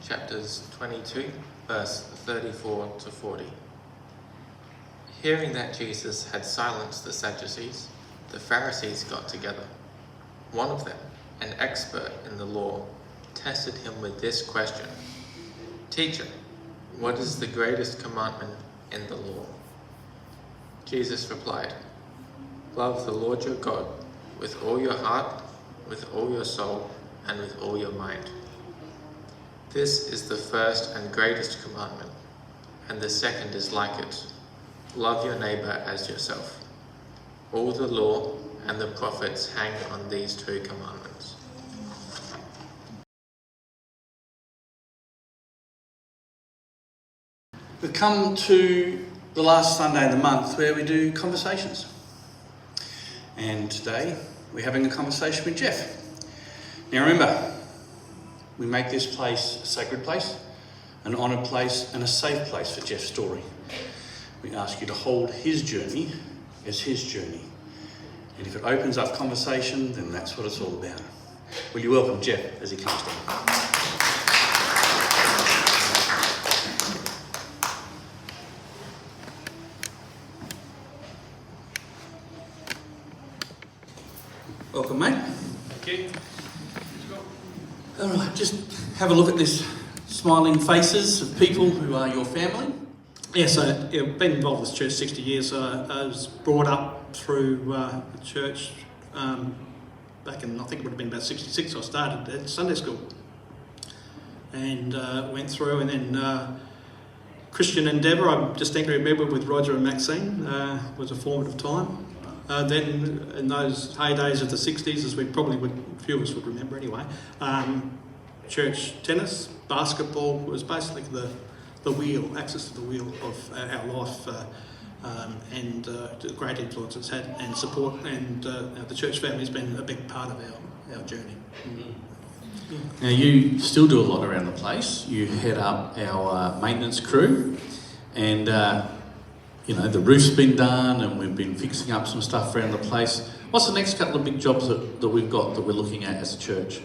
chapters 22, verse 34 to 40. Hearing that Jesus had silenced the Sadducees, the Pharisees got together. One of them, an expert in the law, tested him with this question: "Teacher, what is the greatest commandment in the law?" Jesus replied, "Love the Lord your God with all your heart, with all your soul, and with all your mind. This is the first and greatest commandment, and the second is like it. Love your neighbor as yourself. All the law and the prophets hang on these two commandments." We've come to the last Sunday of the month where we do conversations. And today we're having a conversation with Jeff. Now remember, we make this place a sacred place, an honoured place and a safe place for Jeff's story. We ask you to hold his journey as his journey. And if it opens up conversation, then that's what it's all about. Will you welcome Jeff as he comes down? Welcome, mate. Thank you. All right, just have a look at this smiling faces of people who are your family. Yes, I've been involved with church 60 years. I was brought up through the church back in, I think it would have been about 66. I started at Sunday school and went through, and then Christian endeavour, I'm distinctly remember with Roger and Maxine, was a formative time. Then in those heydays of the 60s, as we probably would, few of us would remember anyway, church tennis, basketball was basically the wheel, access to the wheel of our life, and the great influence it's had and support, and the church family has been a big part of our journey. Mm-hmm. Now you still do a lot around the place. You head up our maintenance crew, and the roof's been done and we've been fixing up some stuff around the place. What's the next couple of big jobs that we've got that we're looking at as a church?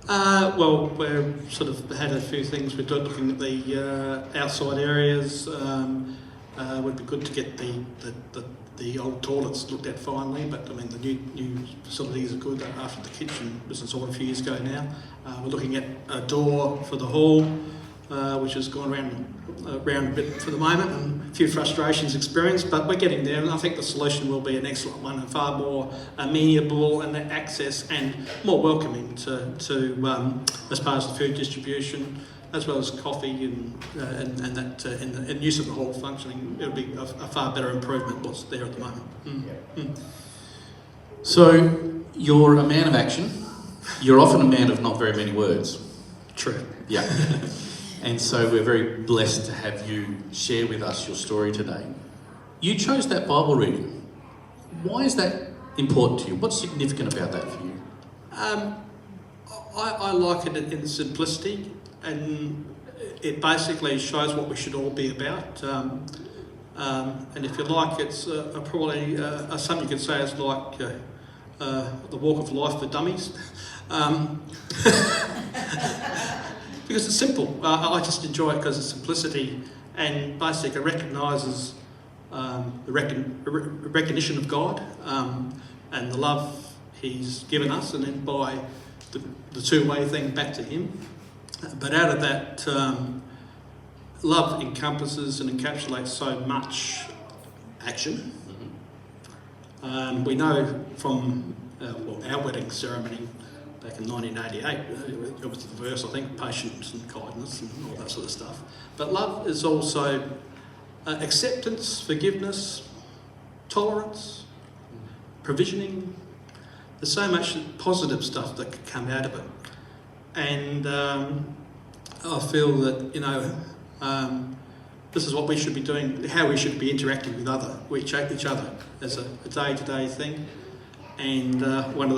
Well, we've sort of had a few things. We're looking at the outside areas. Would be good to get the old toilets looked at finally, but I mean the new facilities are good after the kitchen was installed a few years ago now. We're looking at a door for the hall, which has gone around a bit for the moment, and a few frustrations experienced, but we're getting there, and I think the solution will be an excellent one and far more amenable and access and more welcoming to as far as the food distribution, as well as coffee and that and use of the hall functioning. It'll be a far better improvement what's there at the moment. So you're a man of action. You're often a man of not very many words. True. Yeah. And so we're very blessed to have you share with us your story today. You chose that Bible reading. Why is that important to you? What's significant about that for you? I like it in simplicity, and it basically shows what we should all be about. And if you like, it's probably something you could say is like the walk of life for dummies. Because it's simple. I just enjoy it because of simplicity, and basically it recognises the recognition of God and the love He's given us, and then by the two-way thing back to Him. But out of that, love encompasses and encapsulates so much action. We know from our wedding ceremony back in 1988, it was the verse, I think, patience and kindness and all that sort of stuff. But love is also acceptance, forgiveness, tolerance, provisioning. There's so much positive stuff that could come out of it. And I feel that, this is what we should be doing, how we should be interacting with each other as a day-to-day thing. And one of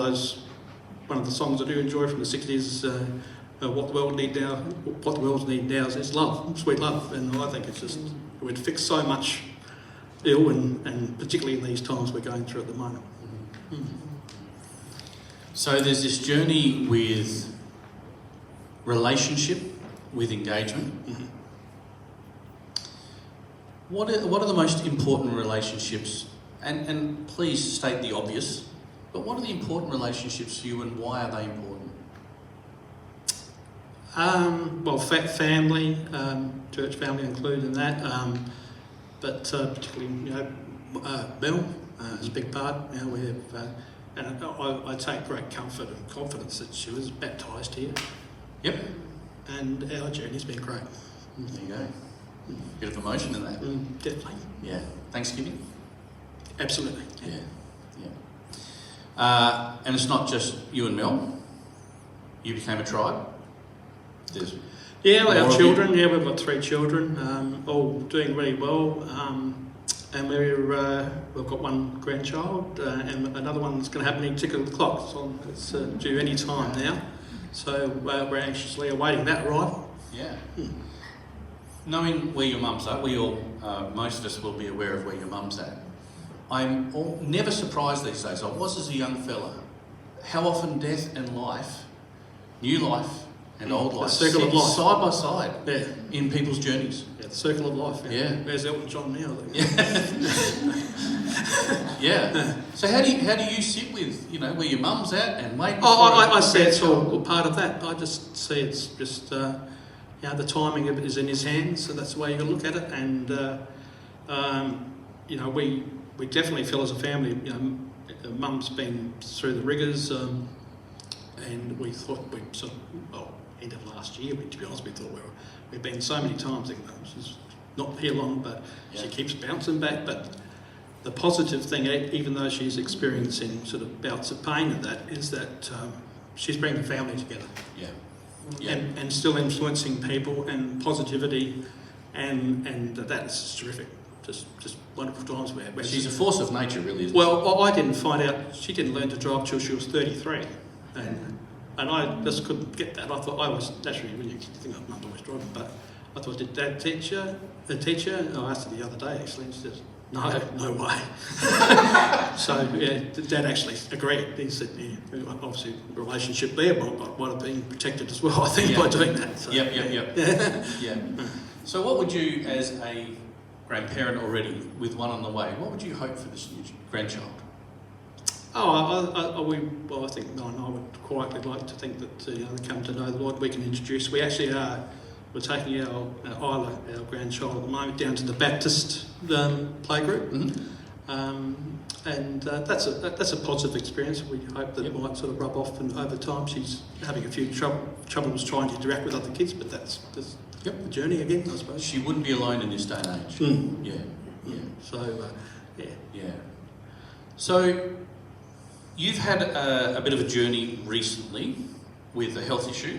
the songs I do enjoy from the 60s, what the world needs now is love, sweet love. And I think it's just, it would fix so much ill, and particularly in these times we're going through at the moment. So there's this journey with relationship with engagement. Mhm. What are the most important relationships? And please state the obvious, but what are the important relationships for you and why are they important? Well, family, church family included in that, but particularly, Bill is a big part. You know, we have, and I take great comfort and confidence that she was baptised here, Yep. and our journey's been great. There you go. Bit of emotion in that. Definitely, Yeah. Thanksgiving? absolutely. Yeah. Yeah. And it's not just you and Mel. You became a tribe. There's Yeah, more our of children. Yeah, we've got 3 children, all doing really well, and we've got 1 grandchild, and another one that's going to happen any tick of the clock. So it's due any time now. So we're anxiously awaiting that arrival. Yeah. Knowing where your mum's at, we all, most of us will be aware of where your mum's at. I'm never surprised these days. I was as a young fella. How often death and life, new life and old life, The circle of sit life. side by side Yeah, in people's journeys. the circle of life. Yeah. Where's Elton John now? Yeah. So how do you sit with, where your mum's at and wait? I see it's all part of that. I just see it's just, the timing of it is in his hands, so that's the way you got to look at it. And, we definitely feel as a family, mum's been through the rigours, and we thought we'd sort of, end of last year, to be honest, we thought we've been so many times, she's not here long, but Yeah. she keeps bouncing back. But the positive thing, even though she's experiencing sort of bouts of pain and that, is that she's bringing the family together. Yeah. Yeah. And still influencing people and positivity, and that's terrific. Just wonderful times where She's a force of nature, really, isn't well, I didn't find out, she didn't learn to drive till she was 33, and I just couldn't get that. I thought I was, naturally, when you think I'm not always driving, but I thought, did Dad teach her? I asked her the other day actually, and she says, no way. So yeah, Dad actually agreed. He said, yeah, obviously the relationship there might have been protected as well, I think, by doing that. So, Yep. Yeah. Yeah. So what would you, as a grandparent already with one on the way, what would you hope for this new grandchild? I think Mel and I would quietly like to think that they come to know the Lord. We can introduce. We actually are. We're taking our Isla, our grandchild at the moment, down to the Baptist playgroup, and that's a positive experience. We hope that it might sort of rub off, and over time she's having a few troubles trying to interact with other kids, but that's the journey again, I suppose. She wouldn't be alone in this day and age. Mm. Yeah. So Yeah. So you've had a bit of a journey recently with a health issue.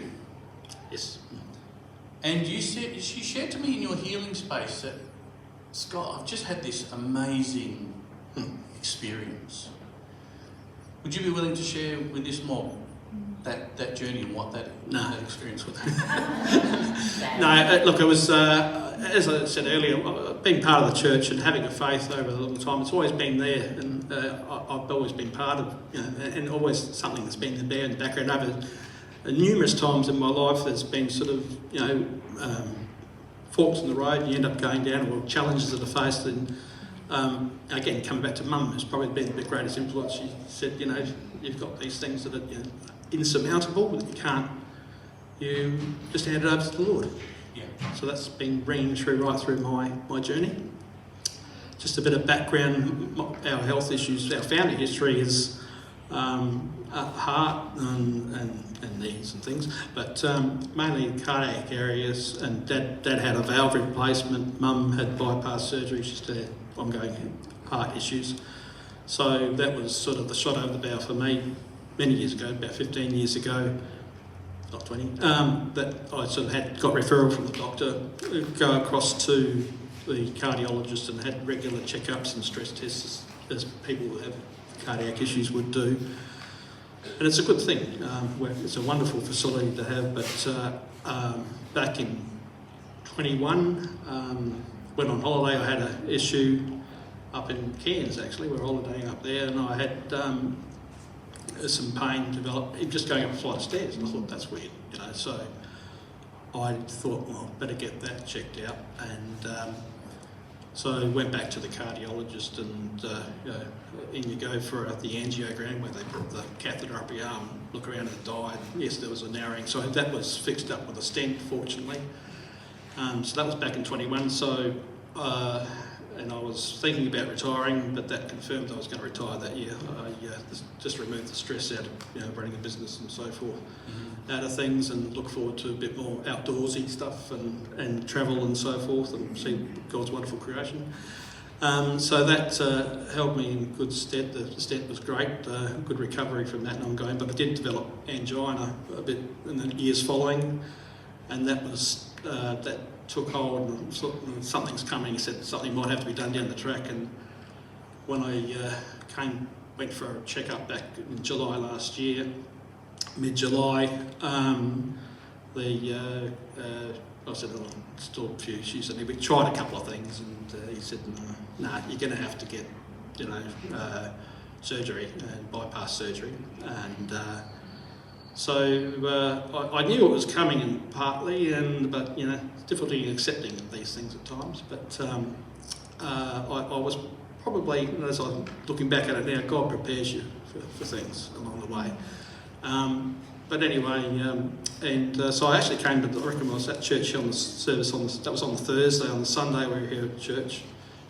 yes. And she shared to me in your healing space that, Scott, I've just had this amazing experience. Would you be willing to share with this mob that journey and what that experience was? No, look, it was, as I said earlier, being part of the church and having a faith over a long time, it's always been there, and I've always been part of, and always something that's been there in the background. Over numerous times in my life, there's been sort of, forks in the road, and you end up going down, or challenges that are faced. And again, coming back to Mum, has probably been the greatest influence. She said, you've got these things that are insurmountable, that you just hand it over to the Lord. Yeah. So that's been ringing right through my journey. Just a bit of background, our health issues, our family history is heart and knees and things, but mainly cardiac areas. And Dad had a valve replacement. Mum had bypass surgery. She still had ongoing heart issues. So that was sort of the shot over the bow for me many years ago, about 15 years ago, not 20, that I sort of got referral from the doctor, go across to the cardiologist and had regular checkups and stress tests as people who have cardiac issues would do. And it's a good thing. It's a wonderful facility to have, but back in 21, went on holiday. I had an issue up in Cairns, actually. We were holidaying up there, and I had some pain develop just going up a flight of stairs, and I thought, that's weird, So I thought, well, better get that checked out, and so I went back to the cardiologist, and in you go for the angiogram where they put the catheter up your arm, look around at the dye. Yes, there was a narrowing, so that was fixed up with a stent, fortunately. So that was back in 21. So, and I was thinking about retiring, but that confirmed I was going to retire that year. I just removed the stress out of running a business and so forth, out of things, and look forward to a bit more outdoorsy stuff and travel and so forth, and see God's wonderful creation. So that held me in good stead. The stent was great, good recovery from that and ongoing, but I did develop angina a bit in the years following, and that was that took hold, and something's coming. He said something might have to be done down the track, and when I went for a checkup back in July last year, mid-July, I said, oh, still a few issues, and we tried a couple of things, and he said, no, you're going to have to get, surgery, and bypass surgery, and so I knew it was coming, and partly, but difficulty in accepting these things at times. But I was probably, as I'm looking back at it now, God prepares you for things along the way. But anyway, so I actually came to, I reckon I was at church on the service, that was on the Thursday. On the Sunday we were here at church.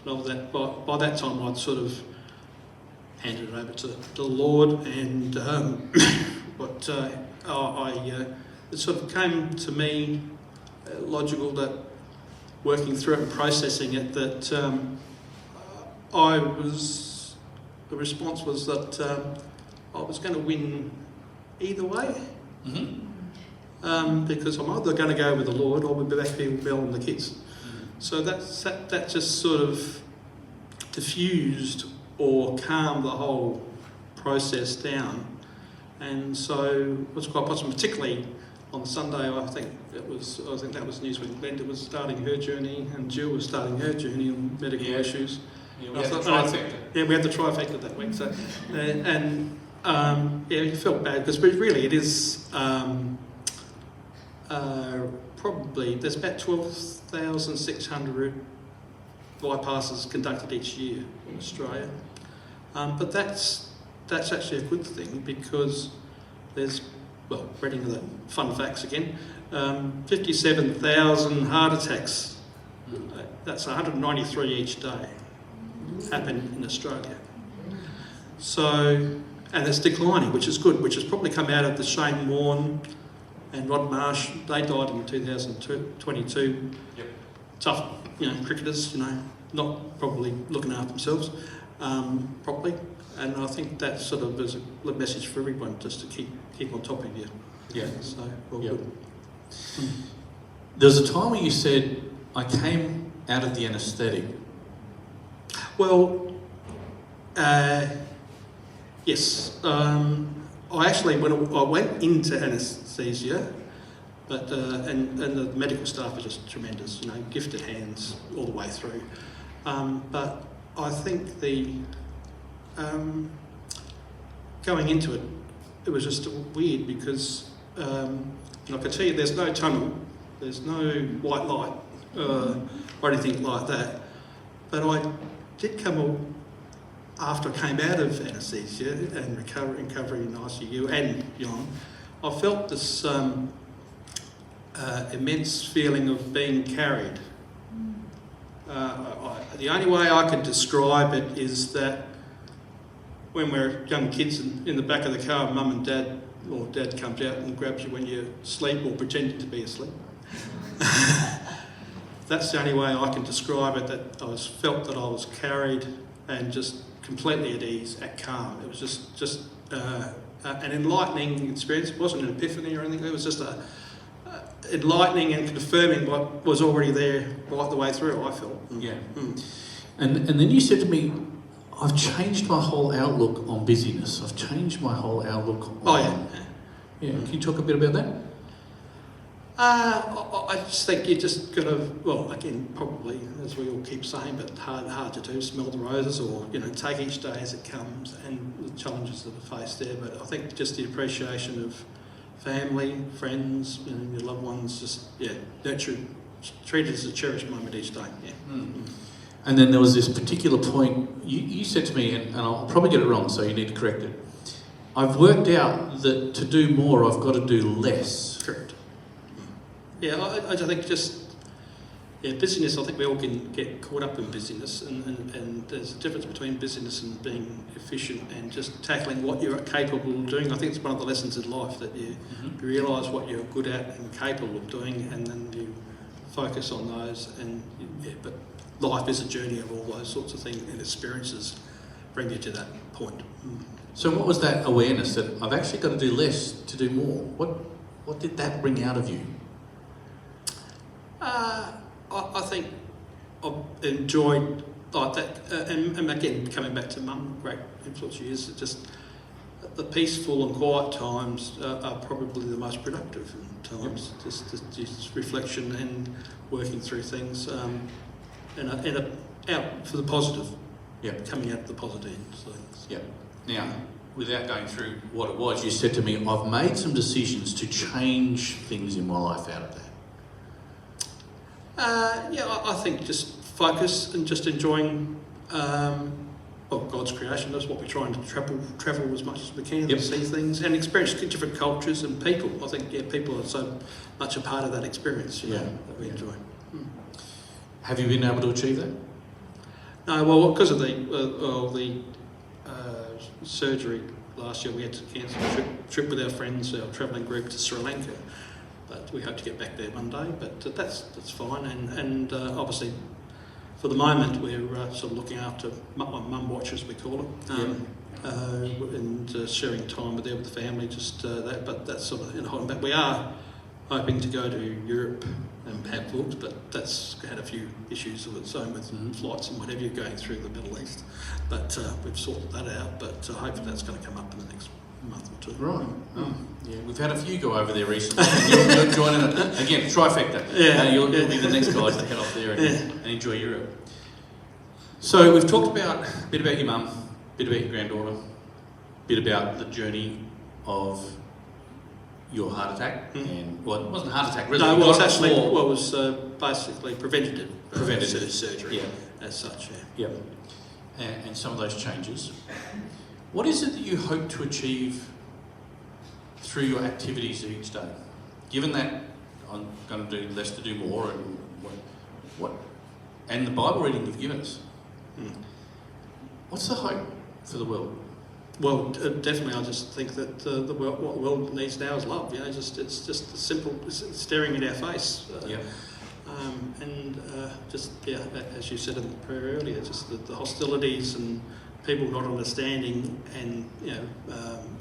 And by that time I'd sort of handed it over to the Lord, and it sort of came to me logical that working through it and processing it, that the response was that I was going to win either way, because I'm either going to go with the Lord or we'll be back here with Mel and the kids. So that just sort of diffused or calmed the whole process down, and so it was quite possible. Particularly on Sunday, I think that was news when Glenda was starting her journey and Jill was starting her journey on medical issues. Yeah, we had the trifecta. Yeah, we had the trifecta that week. So, you felt bad because really it is probably there's about 12,600 bypasses conducted each year in Australia, but that's actually a good thing, because there's, well, reading the fun facts again, 57,000 heart attacks. That's 193 each day happen in Australia. So, and it's declining, which is good, which has probably come out of the Shane Warne and Rod Marsh. They died in 2022. Yep. Tough, cricketers, not probably looking after themselves properly. And I think that sort of is a message for everyone, just to keep on top of you. Yeah. So, well, Yep. good. There was a time where you said, I came out of the anaesthetic. Well, yes. I actually, when I went into anaesthesia, but and the medical staff are just tremendous, gifted hands all the way through. But I think going into it, it was just weird, because and I can tell you, there's no tunnel, there's no white light or anything like that. But I did come after I came out of anaesthesia and recovery in ICU and beyond. I felt this immense feeling of being carried. The only way I could describe it is that when we're young kids in the back of the car, mum and dad, or dad comes out and grabs you when you're asleep or pretending to be asleep. That's the only way I can describe it, that I felt that I was carried and just completely at ease, at calm. It was just an enlightening experience. It wasn't an epiphany or anything. It was just enlightening and confirming what was already there right the way through, I felt. Yeah. And then you said to me, I've changed my whole outlook on busyness. I've changed my whole outlook on... Oh, yeah. Yeah, can you talk a bit about that? I just think you just got to, well, again, probably, as we all keep saying, but hard to do, smell the roses, or, take each day as it comes and the challenges that are faced there. But I think just the appreciation of family, friends, your loved ones, just nurture, treat it as a cherished moment each day. Yeah. Mm. And then there was this particular point you said to me, and I'll probably get it wrong, so you need to correct it. I've worked out that to do more, I've got to do less. Correct. Yeah, I think busyness, I think we all can get caught up in busyness, and there's a difference between busyness and being efficient and just tackling what you're capable of doing. I think it's one of the lessons in life, that you realise what you're good at and capable of doing, and then you focus on those. But life is a journey of all those sorts of things, and experiences bring you to that point. So what was that awareness that I've actually got to do less to do more? What did that bring out of you? I think I've enjoyed like that, and again, coming back to Mum, great influence she is. Just the peaceful and quiet times are probably the most productive times. Just reflection and working through things, and out for the positive. Yeah. Coming out of the positive. So, Yeah. Now, without going through what it was, you said to me, I've made some decisions to change things in my life out of that. I think just focus and just enjoying God's creation. That's what we're trying to travel as much as we can, Yep. see things and experience different cultures and people. I think people are so much a part of that experience, that we enjoy. Have you been able to achieve that? No, well, because of the surgery last year, we had to cancel a trip with our friends, our travelling group, to Sri Lanka. But we hope to get back there one day. But that's fine. And obviously, for the moment, we're sort of looking after mum watch, as we call it, and sharing time with the family. Just that. But that's sort of holding back. We are hoping to go to Europe and have looked, but that's had a few issues of its own with flights and whatever, going through the Middle East. But we've sorted that out. But hopefully that's going to come up in the next month or two. Right. Oh. Yeah, we've had a few go over there recently. And you're joining it again, trifecta. You'll be the next guys to head off there and enjoy Europe. So we've talked about a bit about your mum, a bit about your granddaughter, a bit about the journey of your heart attack, and well, it wasn't a heart attack really. No, well, it was basically preventative surgery, yeah, as such. Yeah. And some of those changes. What is it that you hope to achieve through your activities each day? Given that I'm going to do less to do more, and what and the Bible reading you've given us, what's the hope for the world? Well, definitely, I just think that what the world needs now is love. It's just simple, staring at our face. As you said in the prayer earlier, just the hostilities and people not understanding and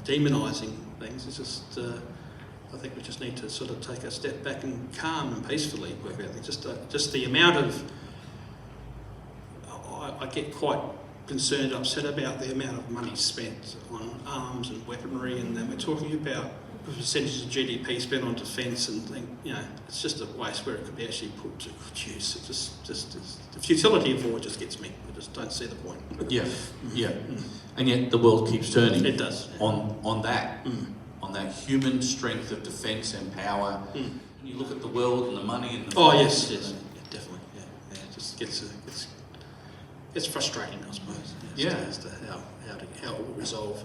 demonising things. It's just I think we just need to sort of take a step back and calm and peacefully work out things. Just the amount of I get quite concerned, upset about the amount of money spent on arms and weaponry, and then we're talking about the percentage of GDP spent on defence, and think, it's just a waste where it could be actually put to good use. It just the futility of war just gets me. I just don't see the point. And yet the world keeps turning. It does. On that human strength of defence and power. You look at the world and the money and the yes, definitely. It just it's frustrating, I suppose. As to how it will resolve.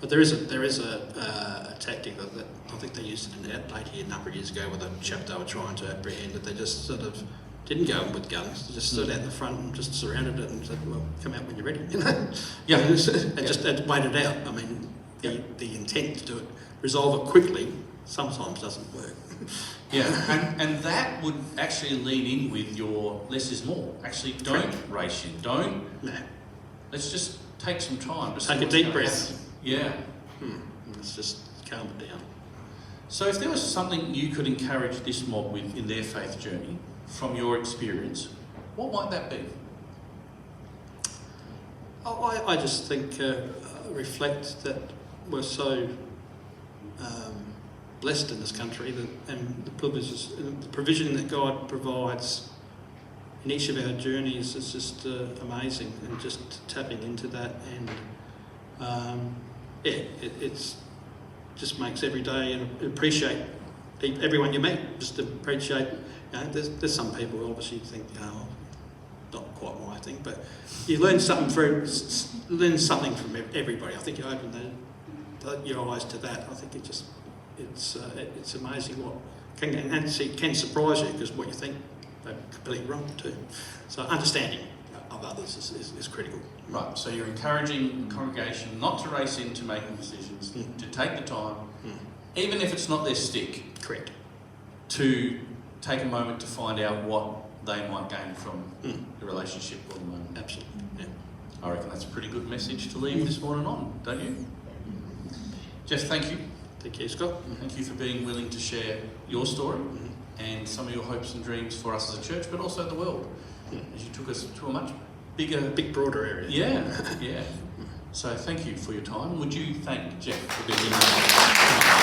But there is a tactic that I think they used in Adelaide here a number of years ago with a chap they were trying to apprehend, that they just sort of didn't go in with guns. They just stood out in the front and just surrounded it and said, "Well, come out when you're ready." And just waited out. I mean, the intent to do it, resolve it quickly, sometimes doesn't work. And that would actually lean in with your less is more. Actually, don't race in. Let's just take some time. Take a deep breath. Yeah. Let's just calm it down. So if there was something you could encourage this mob with in their faith journey, from your experience, what might that be? I just think reflect that we're so blessed in this country, and the provision that God provides in each of our journeys is just amazing, and just tapping into that, and it's just makes every day, and appreciate everyone you meet. Just appreciate. There's some people who obviously think, not quite my thing, but you learn something from everybody. I think you open your eyes to that. I think it's amazing what can surprise you, because what you think they're completely wrong too. So understanding of others is critical. Right, so you're encouraging the congregation not to race into making decisions, to take the time, even if it's not their stick. Correct. To take a moment to find out what they might gain from the relationship or the moment. Absolutely. Yeah. I reckon that's a pretty good message to leave this morning on, don't you? Jeff, thank you. Thank you, Scott. Thank you for being willing to share your story and some of your hopes and dreams for us as a church, but also the world, as you took us to a much big, broader area. Yeah. So thank you for your time. Would you thank Jeff for being in?